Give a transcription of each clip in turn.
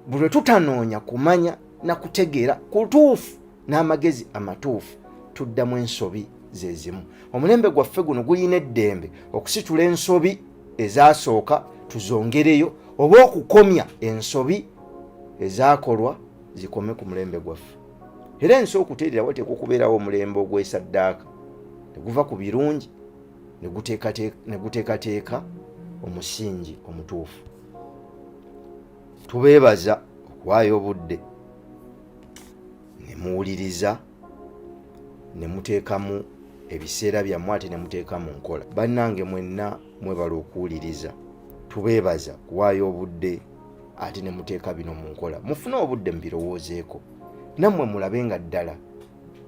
bwe tutanoonya kumanya na kutegeera kutuufu n'amagezi amatuufu tuddamu ensobi zezimu. Omulembe gwaffe guno gulina eddembe okusitula ensobi ezasooka tuzongereyo oba okukomya ensobi ezaakolwa zikome ku mulembe gwaffe. Era ensi okuteerera wateeka okubeerawo omulembe ogwesaddaaka neguva ku birungi ne guteekateeka omusingi omutuufu. Tubeebaza okuwaayo obudde ne muwuliriza ne muteekamu ebiseera byammwe ate ne muteeka mu nkola. Bannange mwenna mwebala okuwuliriza, tubeebaza kuwaayo obudde ate ne muteeka bino mu nkola. Mufune obudde mbirowoozeeko nammwe mulabe nga ddala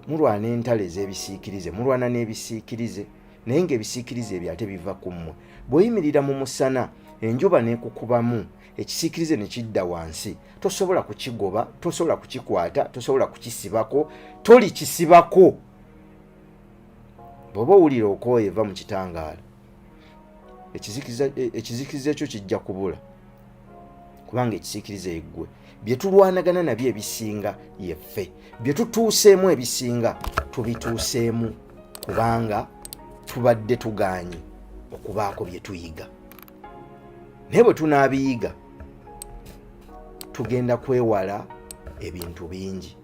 mulwana entalo ez'ebisiikirize, mulwana n'ebisiikirize naye ng'ebisiikirize ebyo ate biva ku mmwe. Bw'oyimirira mu musana enjuba n'ekukubamu ekisiikirize ne kidda wansi, tosobola kukigoba, tosobola kukikwata, tosobola kukisibako, tolikisibako. Bw'oba owulira okooye eva mu kitangaala, ekisiikirize ekyo kijja kubula, kubanga ekisiikirize yeggwe. Bye tulwanagana nabyo ebisinga yeffe, bye tutuuseemu ebisinga tubituuseemu kubanga tubadde tugaanye okubaako bye tuyiga. Naye bwe tunaabiyiga tugenda kwewala ebintu bingi.